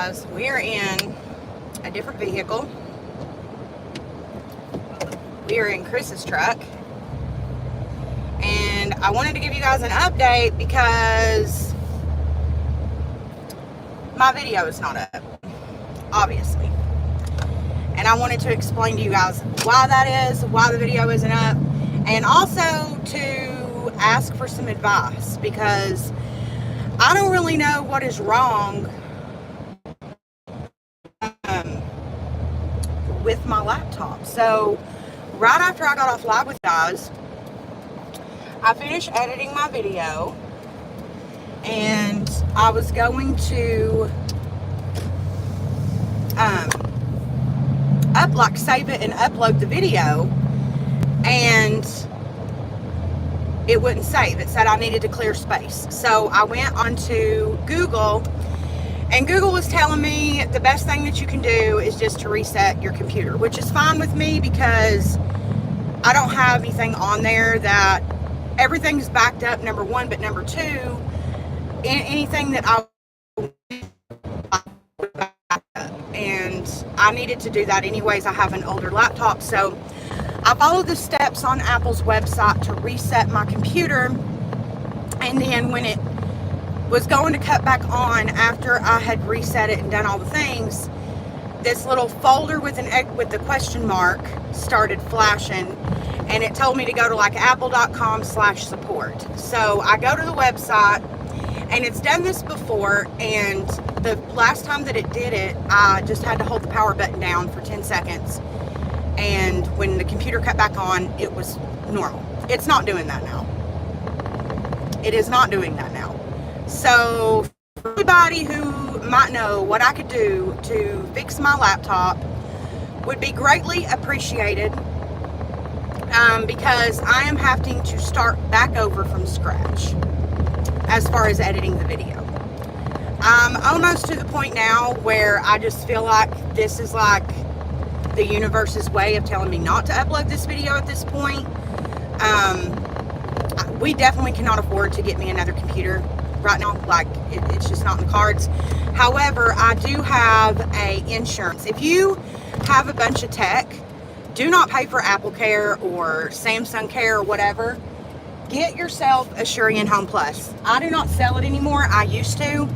guys, we are in a different vehicle. We are in Chris's truck. And I wanted to give you guys an update because my video is not up, obviously. And I wanted to explain to you guys why that is, why the video isn't up, and also to ask for some advice because I don't really know what is wrong with my laptop. So right after I got off live with guys, I finished editing my video and I was going to save it and upload the video, and it wouldn't save. It said I needed to clear space. So I went onto Google, and Google was telling me the best thing that you can do is just to reset your computer, which is fine with me because I don't have anything on there that everything's backed up, number one, but number two, anything that I and I needed to do that anyways. I have an older laptop, so I followed the steps on Apple's website to reset my computer, and then when it was going to cut back on after I had reset it and done all the things, this little folder with the question mark started flashing, and it told me to go to like apple.com/support. So I go to the website, and it's done this before, and the last time that it did it, I just had to hold the power button down for 10 seconds. And when the computer cut back on, it was normal. It's not doing that now. It is not doing that now. So for anybody who might know what I could do to fix my laptop would be greatly appreciated, because I am having to start back over from scratch as far as editing the video. I'm almost to the point now where I just feel like this is like the universe's way of telling me not to upload this video at this point. We definitely cannot afford to get me another computer right now. Like, it's just not in the cards. However, I do have a insurance. If you have a bunch of tech, do not pay for Apple Care or Samsung Care or whatever. Get yourself a Shurian Home Plus. I do not sell it anymore. I used to.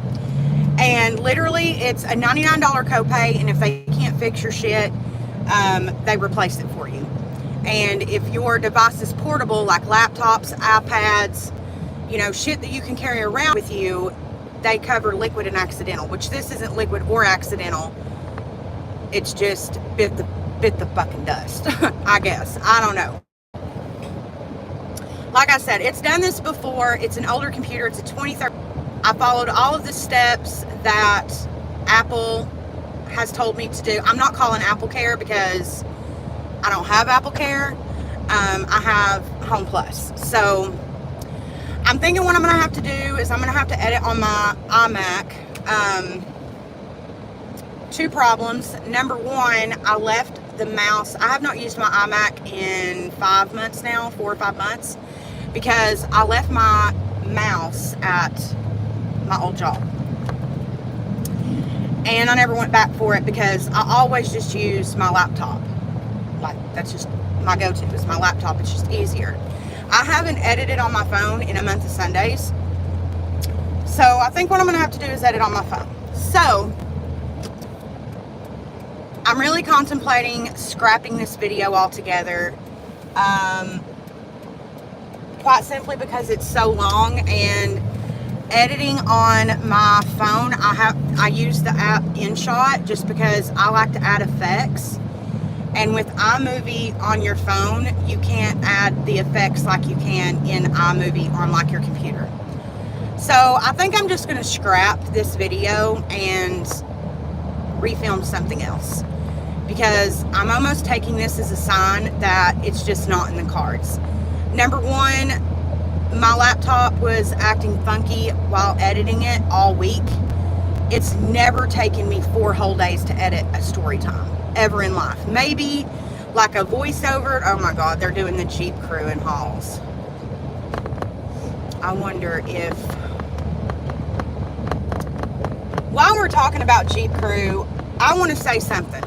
And literally, it's a $99 copay, and if they can't fix your shit, they replace it for you. And if your device is portable, like laptops, iPads, you know, shit that you can carry around with you, they cover liquid and accidental, which this isn't liquid or accidental. It's just bit the fucking dust, I guess. I don't know. Like I said, it's done this before. It's an older computer. It's a 2013. I followed all of the steps that Apple has told me to do. I'm not calling Apple Care because I don't have Apple Care. I have Home Plus. So I'm thinking what I'm going to have to do is I'm going to have to edit on my iMac. Two problems. Number one, I left the mouse. I have not used my iMac in 5 months now, 4 or 5 months, because I left my mouse at my old job. And I never went back for it because I always just use my laptop. Like, that's just my go-to, is my laptop. It's just easier. I haven't edited on my phone in a month of Sundays. So I think what I'm going to have to do is edit on my phone. So I'm really contemplating scrapping this video altogether. Quite simply because it's so long, and editing on my phone, I use the app InShot just because I like to add effects. And with iMovie on your phone, you can't add the effects like you can in iMovie on like your computer. So I think I'm just going to scrap this video and refilm something else, because I'm almost taking this as a sign that it's just not in the cards. Number one, my laptop was acting funky while editing it all week. It's never taken me 4 whole days to edit a story time, ever in life. Maybe like a voiceover. Oh my God, they're doing the Jeep Crew in Halls. I wonder if while we're talking about Jeep Crew, I want to say something.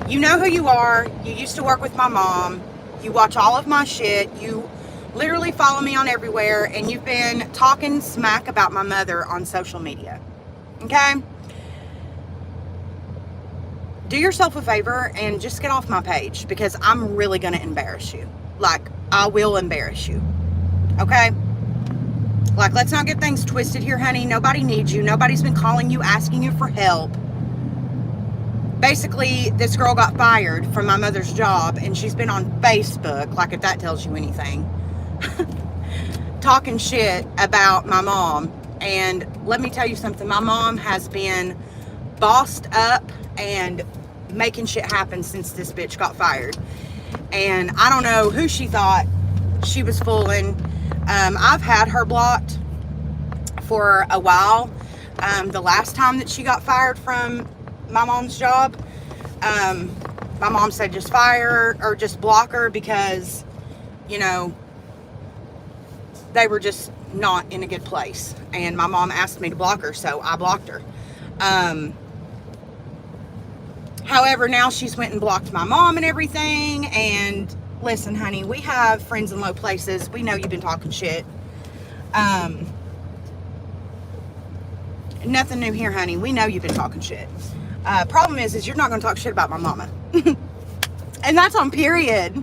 You know who you are. You used to work with my mom. You watch all of my shit. You literally follow me on everywhere. And you've been talking smack about my mother on social media. Okay? Do yourself a favor and just get off my page, because I'm really going to embarrass you. Like, I will embarrass you. Okay? Like, let's not get things twisted here, honey. Nobody needs you. Nobody's been calling you, asking you for help. Basically, this girl got fired from my mother's job, and she's been on Facebook, like if that tells you anything, talking shit about my mom. And let me tell you something. My mom has been bossed up and making shit happen since this bitch got fired. And I don't know who she thought she was fooling. I've had her blocked for a while. The last time that she got fired from my mom's job, my mom said just fire her or just block her, because, you know, they were just not in a good place. And my mom asked me to block her, so I blocked her. However, now she's went and blocked my mom and everything. And listen, honey, we have friends in low places. We know you've been talking shit. Nothing new here, honey. We know you've been talking shit. Problem is you're not going to talk shit about my mama. And that's on period.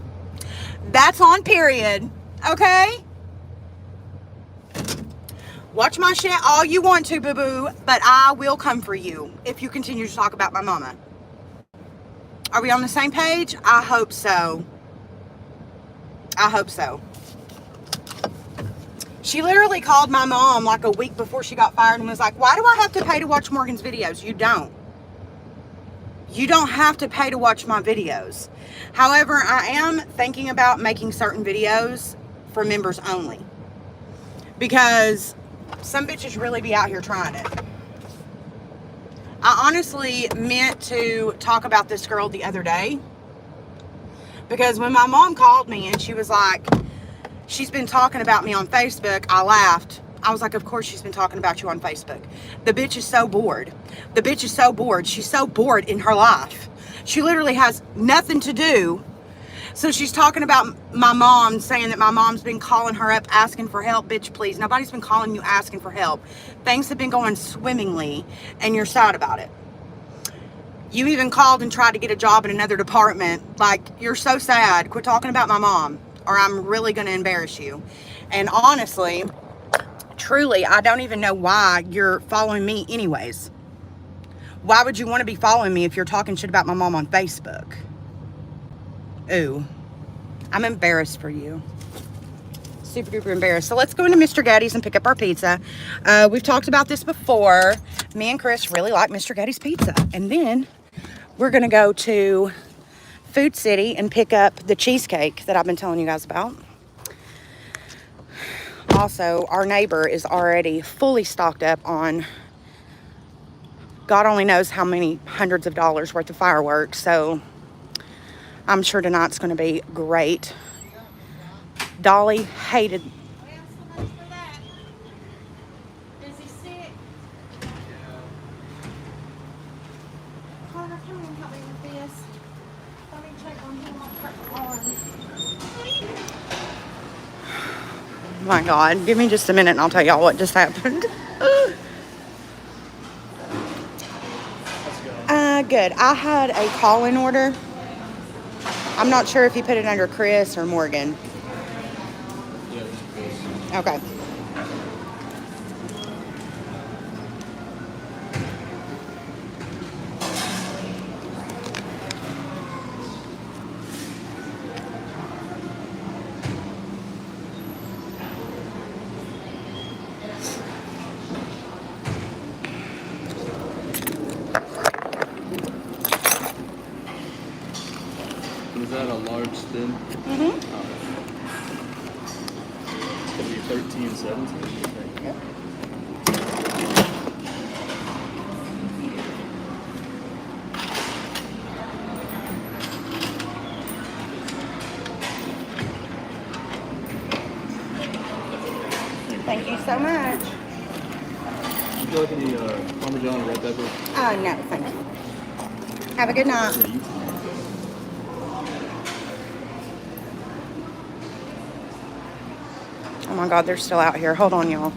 That's on period. Okay? Watch my shit all you want to, boo-boo, but I will come for you if you continue to talk about my mama. Are we on the same page? I hope so. I hope so. She literally called my mom like a week before she got fired and was like, why do I have to pay to watch Morgan's videos? You don't. You don't have to pay to watch my videos. However, I am thinking about making certain videos for members only, because some bitches really be out here trying it. I honestly meant to talk about this girl the other day, because when my mom called me and she was like, she's been talking about me on Facebook, I laughed. I was like, of course she's been talking about you on Facebook. The bitch is so bored. The bitch is so bored. She's so bored in her life. She literally has nothing to do. So she's talking about my mom, saying that my mom's been calling her up asking for help. Bitch, please. Nobody's been calling you asking for help. Things have been going swimmingly, and you're sad about it. You even called and tried to get a job in another department. Like, you're so sad. Quit talking about my mom, or I'm really going to embarrass you. And honestly, truly, I don't even know why you're following me anyways. Why would you want to be following me if you're talking shit about my mom on Facebook? Ooh, I'm embarrassed for you. Super duper embarrassed. So let's go into Mr. Gatti's and pick up our pizza. We've talked about this before. Me and Chris really like Mr. Gatti's pizza. And then we're going to go to Food City and pick up the cheesecake that I've been telling you guys about. Also, our neighbor is already fully stocked up on God only knows how many hundreds of dollars worth of fireworks. So I'm sure tonight's going to be great. Dolly hated. Well, so much for that. Is he sick? Carter, come and help me with this. Let me check on him on her arm. Oh my God, give me just a minute and I'll tell y'all what just happened. Good. I had a call-in order. I'm not sure if you put it under Chris or Morgan. Okay. Was that a large spin? Mm-hmm. It's gonna be 13, 17. Yep. Thank you so much. you like any Parmesan or red pepper? No, thank you. Have a good night. Yeah, you too. Oh my God, they're still out here. Hold on, y'all.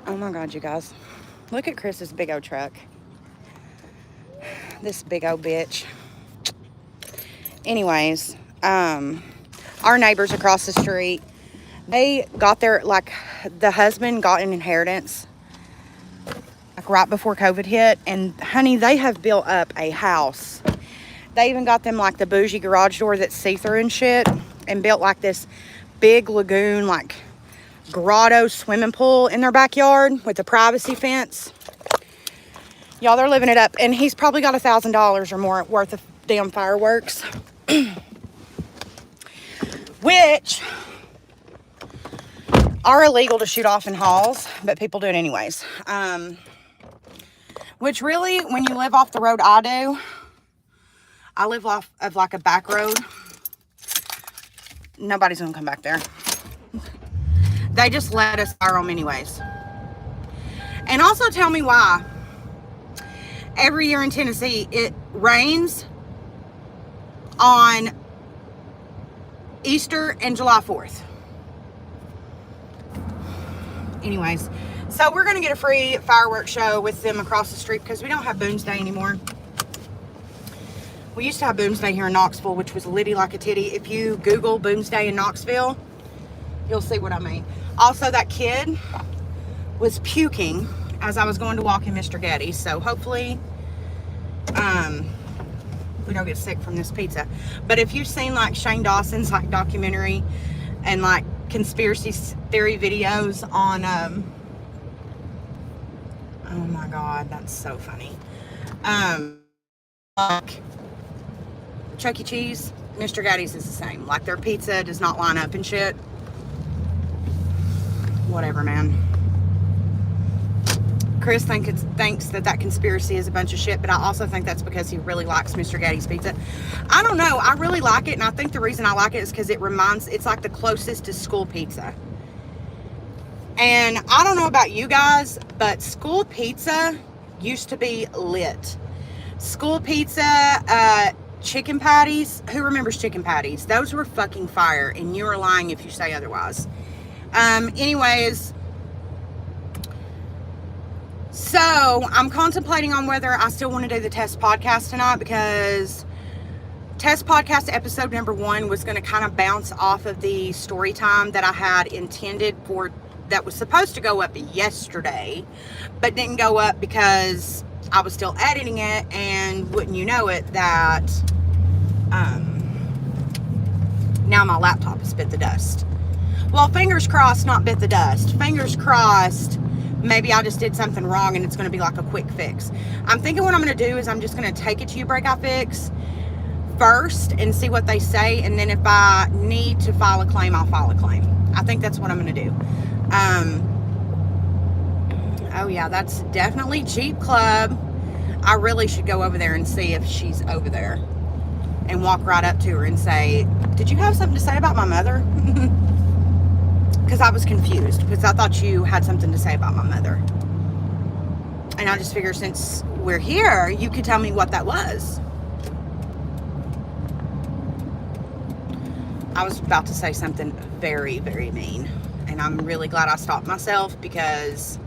Oh my God, you guys. Look at Chris's big old truck. This big old bitch. Anyways, our neighbors across the street, they got their, like, the husband got an inheritance, like, right before COVID hit. And, honey, they have built up a house. They even got them, like, the bougie garage door that's see-through and shit. And built, like, this big lagoon, like, grotto swimming pool in their backyard with a privacy fence. Y'all, they're living it up. And he's probably got $1,000 or more worth of damn fireworks. Which are illegal to shoot off in halls, but people do it anyways. Which really, when you live off the road I do, I live off of like a back road. Nobody's gonna come back there. They just let us fire them anyways. And also tell me why. Every year in Tennessee, it rains on Easter and July 4th. Anyways, so we're going to get a free fireworks show with them across the street because we don't have Boone's Day anymore. We used to have Boone's Day here in Knoxville, which was litty like a titty. If you Google Boone's Day in Knoxville, you'll see what I mean. Also, that kid was puking as I was going to walk in Mr. Getty's. So hopefully, we don't get sick from this pizza. But if you've seen like Shane Dawson's like documentary and like conspiracy theory videos on, oh my God, that's so funny. Like Chuck E. Cheese, Mr. Getty's is the same. Like their pizza does not line up and shit. Whatever, man. Chris thinks that conspiracy is a bunch of shit, but I also think that's because he really likes Mr. Getty's pizza. I don't know. I really like it, and I think the reason I like it is because it's like the closest to school pizza. And I don't know about you guys, but school pizza used to be lit. School pizza, chicken patties. Who remembers chicken patties? Those were fucking fire, and you are lying if you say otherwise. Anyways, so I'm contemplating on whether I still want to do the test podcast tonight, because test podcast episode number 1 was going to kind of bounce off of the story time that I had intended for, that was supposed to go up yesterday, but didn't go up because I was still editing it, and wouldn't you know it, that now my laptop has bit the dust. Well, fingers crossed not bit the dust. Fingers crossed maybe I just did something wrong and it's going to be like a quick fix. I'm thinking what I'm going to do is I'm just going to take it to YouBreak iFix first and see what they say, and then if I need to file a claim, I'll file a claim. I think that's what I'm going to do. Oh yeah, that's definitely Jeep Club. I really should go over there and see if she's over there and walk right up to her and say, did you have something to say about my mother? Because I was confused, because I thought you had something to say about my mother. And I just figured since we're here, you could tell me what that was. I was about to say something very, very mean. And I'm really glad I stopped myself, because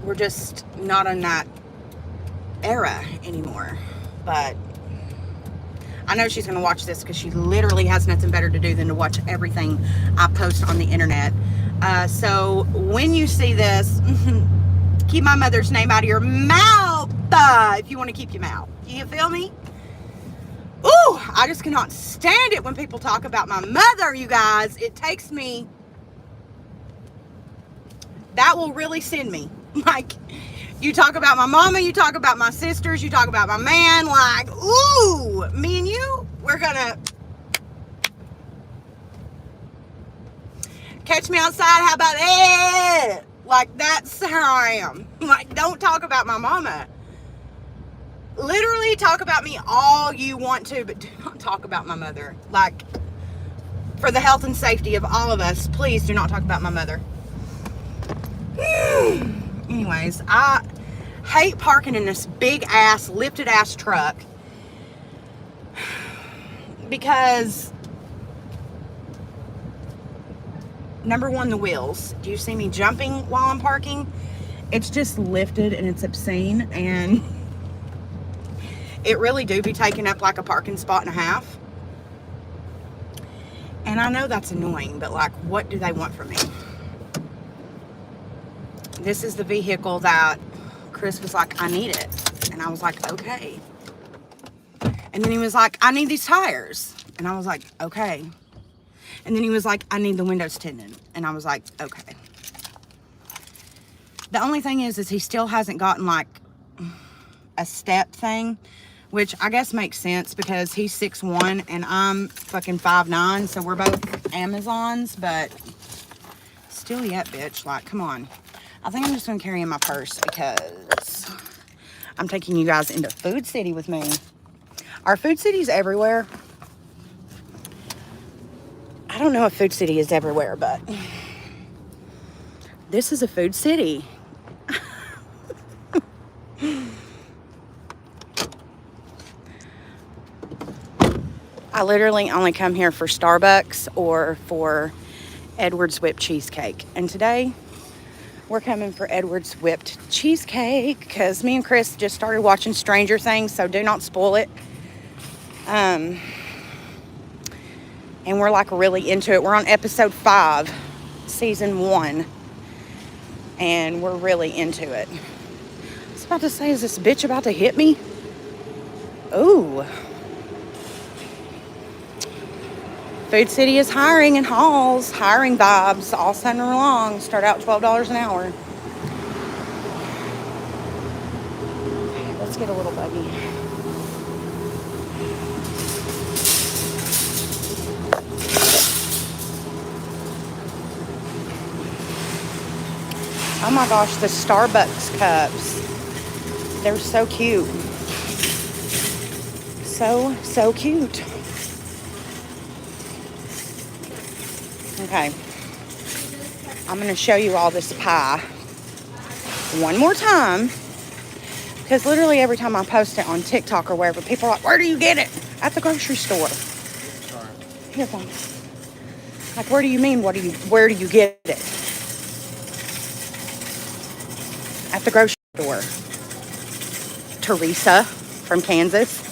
we're just not in that era anymore. But I know she's going to watch this because she literally has nothing better to do than to watch everything I post on the internet. So when you see this, keep my mother's name out of your mouth if you want to keep your mouth. You feel me? Ooh, I just cannot stand it when people talk about my mother, you guys. It takes me... That will really send me. Like... You talk about my mama, you talk about my sisters, you talk about my man, like, ooh, me and you, we're gonna catch me outside, how about that? Like, that's how I am. Like, don't talk about my mama. Literally talk about me all you want to, but do not talk about my mother. Like, for the health and safety of all of us, please do not talk about my mother. Anyways, I hate parking in this big ass, lifted ass truck because number one, the wheels. Do you see me jumping while I'm parking? It's just lifted and it's obscene, and it really do be taking up like a parking spot and a half. And I know that's annoying, but like, what do they want from me? This is the vehicle that Chris was like, I need it. And I was like, okay. And then he was like, I need these tires. And I was like, okay. And then he was like, I need the windows tinted. And I was like, okay. The only thing is he still hasn't gotten like a step thing, which I guess makes sense because he's 6'1" and I'm fucking 5'9", so we're both Amazons, but still yet, bitch. Like, come on. I think I'm just gonna carry in my purse because I'm taking you guys into Food City with me. Are Food Cities everywhere? I don't know if Food City is everywhere, but this is a Food City. I literally only come here for Starbucks or for Edwards Whipped Cheesecake. And today, we're coming for Edwards Whipped Cheesecake because me and Chris just started watching Stranger Things, so do not spoil it. And we're like really into it. We're on episode 5, season 1. And we're really into it. I was about to say, is this bitch about to hit me? Ooh. Food City is hiring in Halls. Hiring vibes all summer long. Start out $12 an hour. Okay, let's get a little buggy. Oh my gosh, the Starbucks cups. They're so cute. So cute. Okay. I'm going to show you all this pie one more time. Because literally every time I post it on TikTok or wherever, people are like, where do you get it? At the grocery store. Here, thanks. Like, where do you mean, where do you get it? At the grocery store. Teresa from Kansas.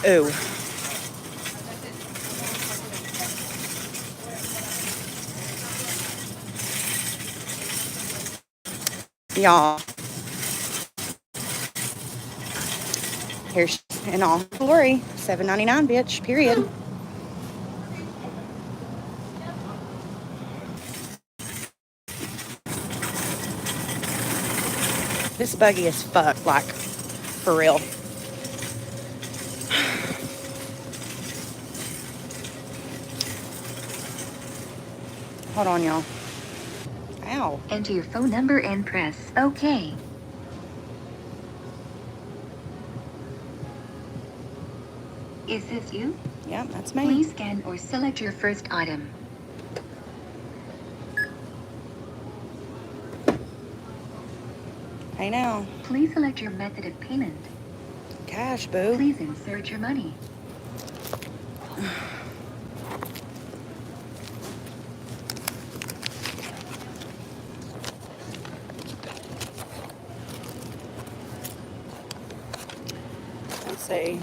Ooh. Y'all. Here's in all glory. $7.99, bitch. Period. This buggy is fucked, like, for real. Hold on, y'all. Ow. Enter your phone number and press OK. Is this you? Yep, that's me. Please scan or select your first item. Hey now. Please select your method of payment. Cash, boo. Please insert your money. Let's see.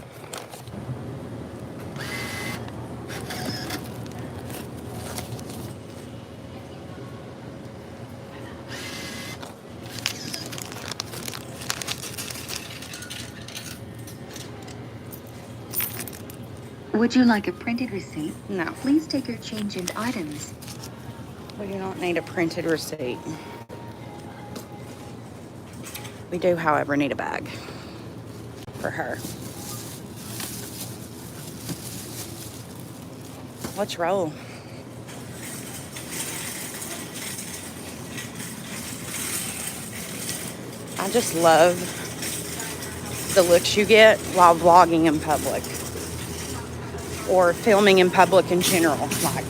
Would you like a printed receipt? No, Please take your change in items. we do not need a printed receipt. We do, however, need a bag for her. Let's roll. I just love the looks you get while vlogging in public or filming in public in general. Like,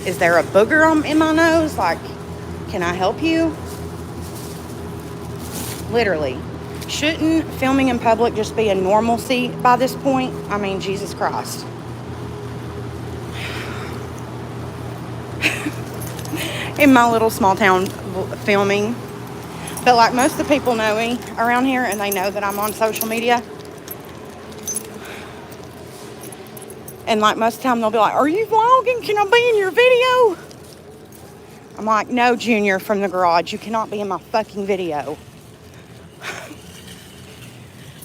is there a booger in my nose? Like, can I help you? Literally. Shouldn't filming in public just be a normalcy by this point? I mean, Jesus Christ. In my little small town filming. But like most of the people know me around here and they know that I'm on social media. And like most of the time they'll be like, are you vlogging? Can I be in your video? I'm like, no, Junior from the garage. You cannot be in my fucking video.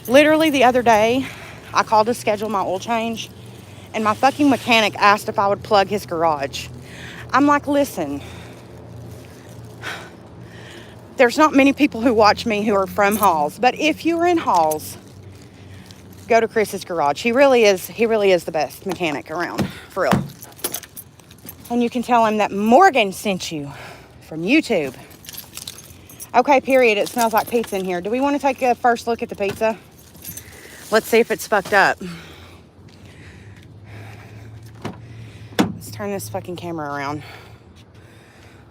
Literally the other day, I called to schedule my oil change. And my fucking mechanic asked if I would plug his garage. I'm like, listen. There's not many people who watch me who are from Halls. But if you're in Halls, go to Chris's garage. He really is the best mechanic around, for real. And you can tell him that Morgan sent you from YouTube. Okay, period. It smells like pizza in here. Do we want to take a first look at the pizza? Let's see if it's fucked up. Let's turn this fucking camera around.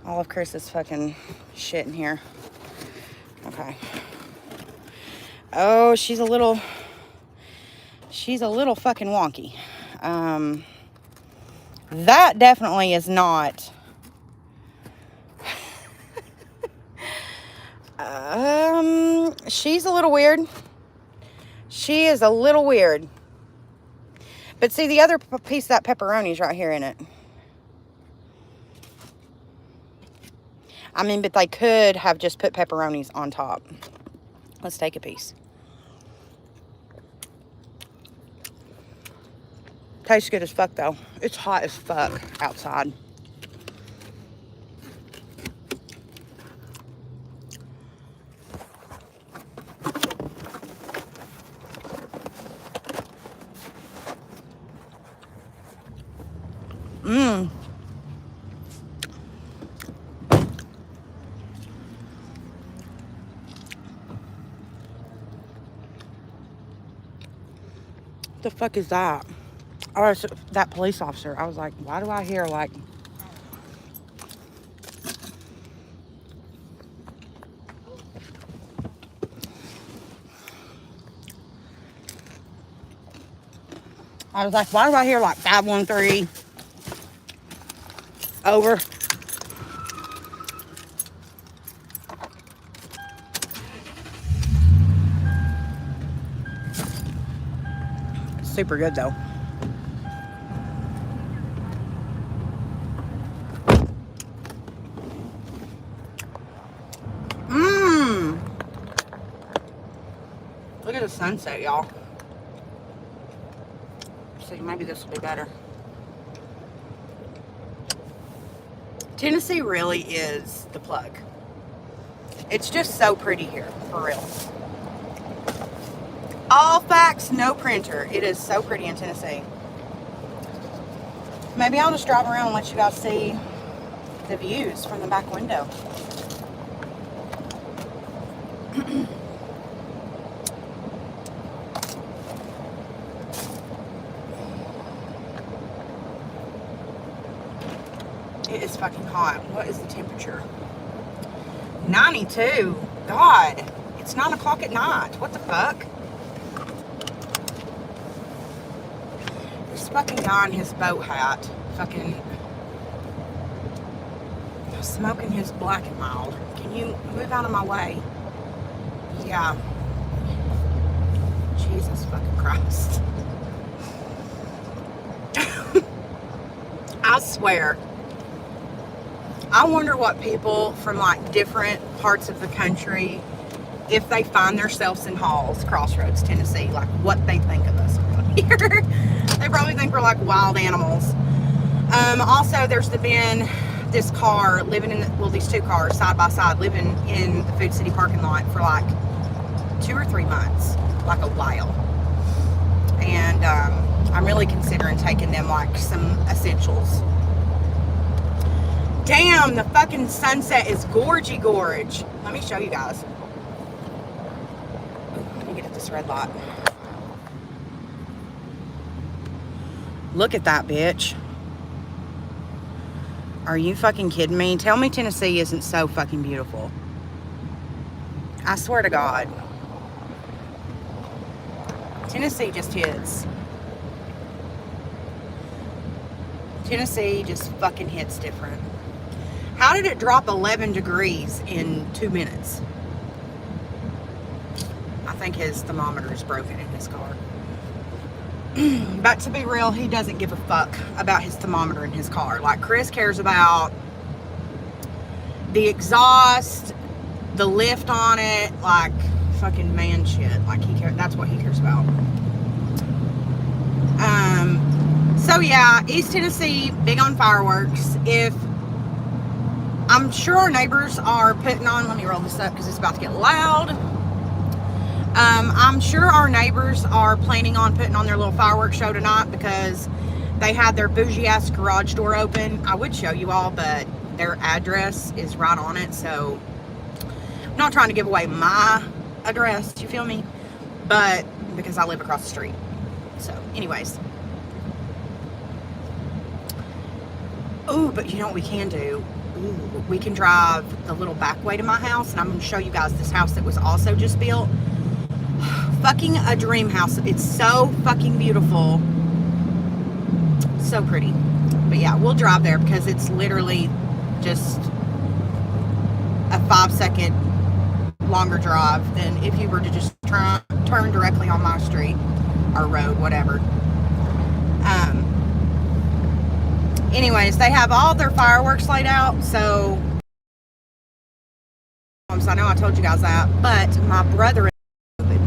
All of Chris's fucking shit in here. Okay. Oh, she's a little fucking wonky. That definitely is not. She's a little weird. She is a little weird. But see, the other piece of that pepperoni's right here in it. I mean, but they could have just put pepperonis on top. Let's take a piece. Tastes good as fuck, though. It's hot as fuck outside. Mmm. What the fuck is that? Oh, it's that police officer. I was like, why do I hear like... I was like, why do I hear like 513? Over. Super good though. Look at the sunset, y'all. See, maybe this will be better. Tennessee really is the plug. It's just so pretty here, for real. All facts, no printer. It is so pretty in Tennessee. Maybe I'll just drive around and let you guys see the views from the back window. It is fucking hot. What is the temperature? 92. God, it's 9 o'clock at night. What the fuck? This fucking guy in his boat hat, fucking smoking his Black and Mild. Can you move out of my way? Yeah. Jesus fucking Christ. I swear. I wonder what people from like different parts of the country, if they find themselves in Halls, Crossroads, Tennessee, like what they think of us around here. They probably think we're like wild animals. Also, there's been this car living in, well, these two cars side by side living in the Food City parking lot for like 2 or 3 months, like a while. And I'm really considering taking them like some essentials Damn, the fucking sunset is gorgy gorge. Let me show you guys. Let me get at this red light. Look at that bitch. Are you fucking kidding me? Tell me Tennessee isn't so fucking beautiful. I swear to God. Tennessee just hits. Tennessee just fucking hits different. How did it drop 11 degrees in 2 minutes? I think his thermometer is broken in his car. But to be real, he doesn't give a fuck about his thermometer in his car. Like, Chris cares about the exhaust, the lift on it, like fucking man shit. Like, he cares, that's what he cares about. So yeah, East Tennessee, big on fireworks. I'm sure our neighbors are putting on, let me roll this up because it's about to get loud. I'm sure our neighbors are planning on putting on their little fireworks show tonight because they had their bougie ass garage door open. I would show you all, but their address is right on it, so I'm not trying to give away my address, you feel me? But because I live across the street. So anyways. Oh, but you know what we can do? Ooh, we can drive the little back way to my house, and I'm going to show you guys this house that was also just built. Fucking a dream house. It's so fucking beautiful. So pretty. But yeah, we'll drive there because it's literally just a 5-second longer drive than if you were to just turn directly on my street or road, whatever. Anyways, they have all their fireworks laid out, so I know I told you guys that, but my brother is stupid.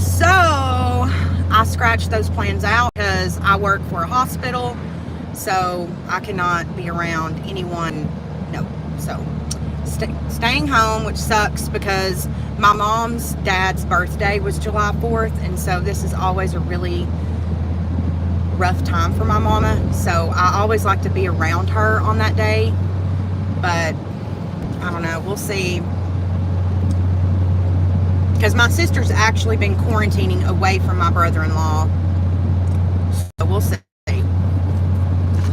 So I scratched those plans out because I work for a hospital, so I cannot be around anyone. No, so staying home, which sucks because my mom's dad's birthday was July 4th, and so this is always a really rough time for my mama, so I always like to be around her on that day, but I don't know, we'll see, because my sister's actually been quarantining away from my brother-in-law, so we'll see.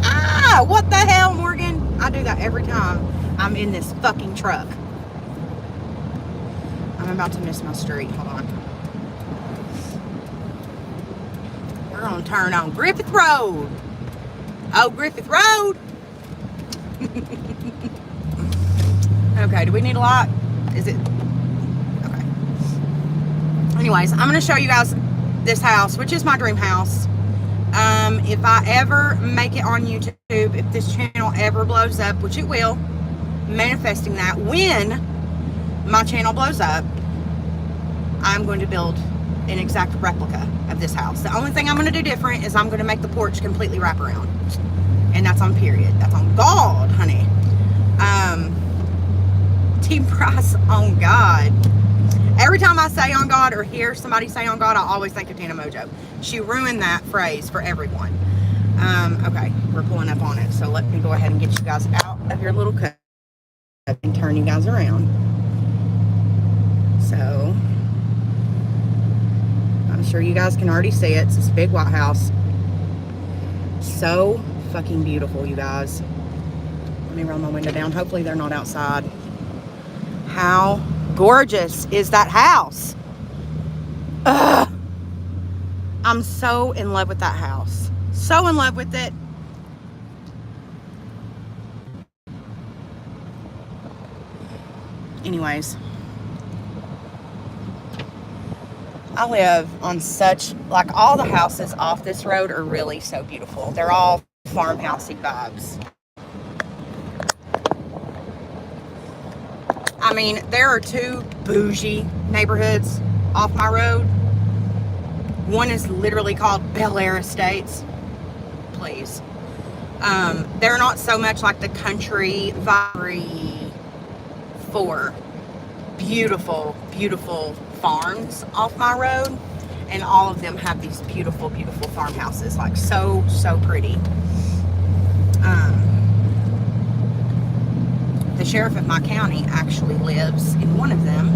Ah, what the hell, Morgan? I do that every time I'm in this fucking truck. I'm about to miss my street, hold on. We're gonna turn on Griffith Road. Oh, Griffith Road. Okay, do we need a lot? Is it? Okay. Anyways, I'm gonna show you guys this house, which is my dream house. If I ever make it on YouTube, if this channel ever blows up, which it will, manifesting that, when my channel blows up, I'm going to build an exact replica of this house. The only thing I'm going to do different is I'm going to make the porch completely wrap around, and that's on period. That's on God, honey. Team Price on God. Every time I say on God or hear somebody say on God, I always think of Tana Mojo. She ruined that phrase for everyone. Okay, we're pulling up on it, so let me go ahead and get you guys out of your little cut and turn you guys around. So I'm sure you guys can already see it. It's this big white house. So fucking beautiful, you guys. Let me roll my window down. Hopefully they're not outside. How gorgeous is that house? Ugh. I'm so in love with that house. So in love with it. Anyways. I live on such, like, all the houses off this road are really so beautiful. They're all farmhousey vibes. I mean, there are two bougie neighborhoods off my road. One is literally called Bel Air Estates. Please. They're not so much like the country vibe for beautiful, beautiful farms off my road, and all of them have these beautiful, beautiful farmhouses, like so pretty. sheriff of my county actually lives in one of them.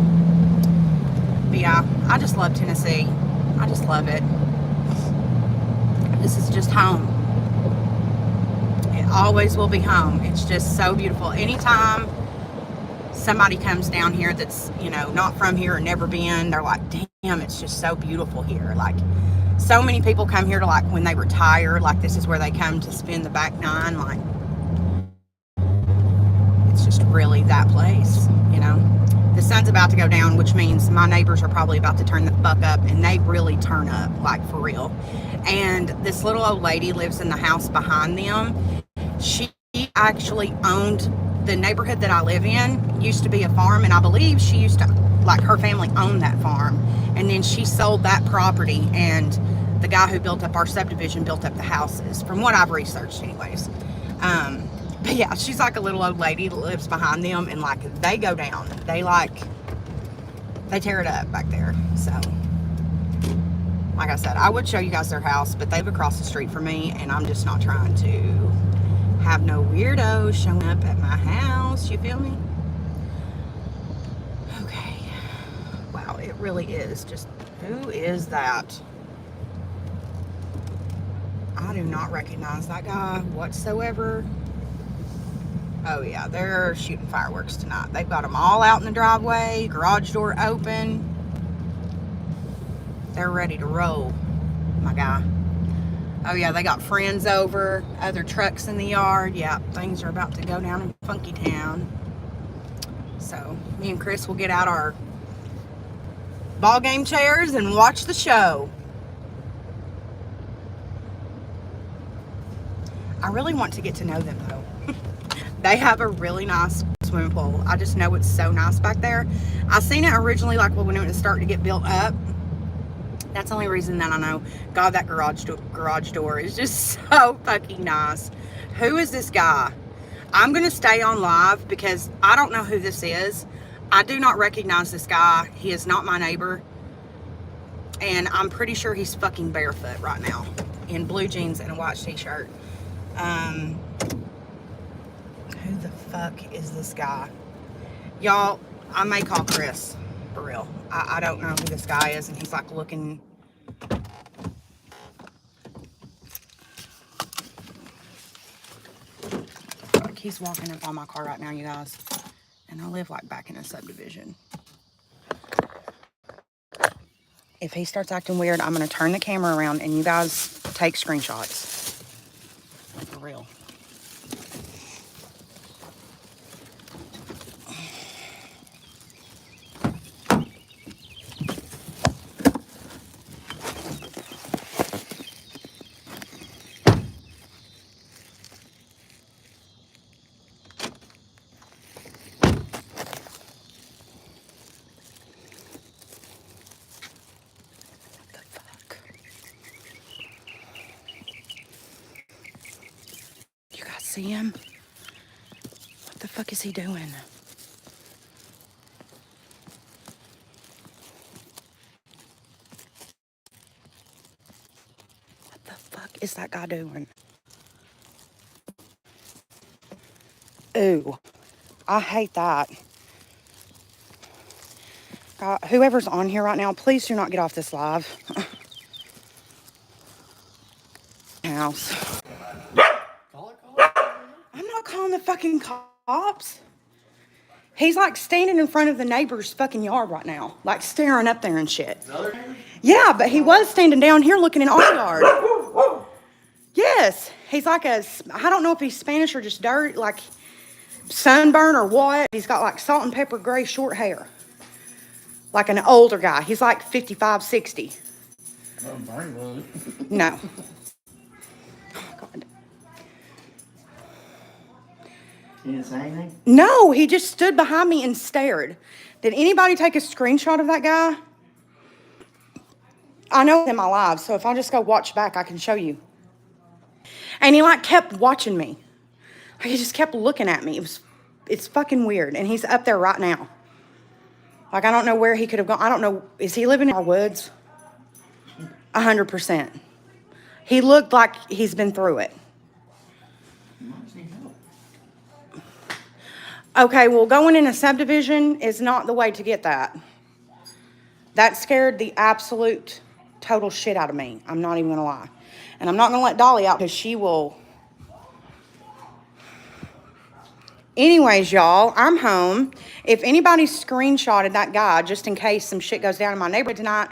But yeah, I just love Tennessee. I just love it. This is just home. It always will be home. It's just so beautiful. Anytime somebody comes down here that's, you know, not from here or never been, they're like, damn, it's just so beautiful here. Like, so many people come here to, like, when they retire, like, this is where they come to spend the back nine. Like, it's just really that place, you know. The sun's about to go down, which means my neighbors are probably about to turn the fuck up, and they really turn up, like, for real. And this little old lady lives in the house behind them. She actually owned the neighborhood that I live in. Used to be a farm, and I believe she used to, like, her family owned that farm, and then she sold that property, and the guy who built up our subdivision built up the houses, from what I've researched anyways. But yeah, she's like a little old lady that lives behind them, and like, they go down. They tear it up back there. So, like I said, I would show you guys their house, but they live across the street from me, and I'm just not trying to have no weirdos showing up at my house. You feel me? Okay. Wow, it really is just, who is that? I do not recognize that guy whatsoever. Oh yeah, they're shooting fireworks tonight. They've got them all out in the driveway, garage door open. They're ready to roll, my guy. Oh yeah, they got friends over, other trucks in the yard. Yeah, things are about to go down in Funky Town. So me and Chris will get out our ball game chairs and watch the show. I really want to get to know them though. They have a really nice swimming pool. I just know it's so nice back there. I seen it originally, like when it was starting to get built up. That's the only reason that I know. God, that garage door is just so fucking nice. Who is this guy? I'm going to stay on live because I don't know who this is. I do not recognize this guy. He is not my neighbor. And I'm pretty sure he's fucking barefoot right now in blue jeans and a white t-shirt. Who the fuck is this guy? Y'all, I may call Chris, for real. I don't know who this guy is, and he's like looking. Like, he's walking up on my car right now, you guys. And I live like back in a subdivision. If he starts acting weird, I'm gonna turn the camera around and you guys take screenshots. For real. See him? What the fuck is he doing? What the fuck is that guy doing? Ooh, I hate that. God, whoever's on here right now, please do not get off this live. House. I'm not calling the fucking cops. He's like standing in front of the neighbor's fucking yard right now, like staring up there and shit. Yeah, but he was standing down here looking in our yard. Yes, he's like I don't know if he's Spanish or just dirt, like sunburn or what. He's got like salt and pepper gray short hair. Like an older guy. He's like 55, 60. No. Oh, God. He didn't say anything? No, he just stood behind me and stared. Did anybody take a screenshot of that guy? I know in my live, so if I just go watch back, I can show you. And he like kept watching me. Like, he just kept looking at me. It's fucking weird. And he's up there right now. Like, I don't know where he could have gone. I don't know. Is he living in our woods? 100%. He looked like he's been through it. Okay, well, going in a subdivision is not the way to get that. That scared the absolute total shit out of me. I'm not even gonna lie. And I'm not gonna let Dolly out because she will. Anyways, y'all, I'm home. If anybody screenshotted that guy, just in case some shit goes down in my neighborhood tonight,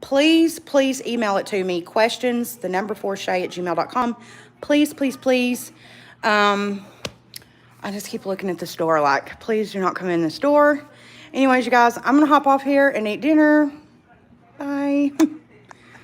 please, please email it to me. Questions, 4shay@gmail.com. Please, please, please. I just keep looking at this door like, please do not come in this door. Anyways, you guys, I'm going to hop off here and eat dinner. Bye.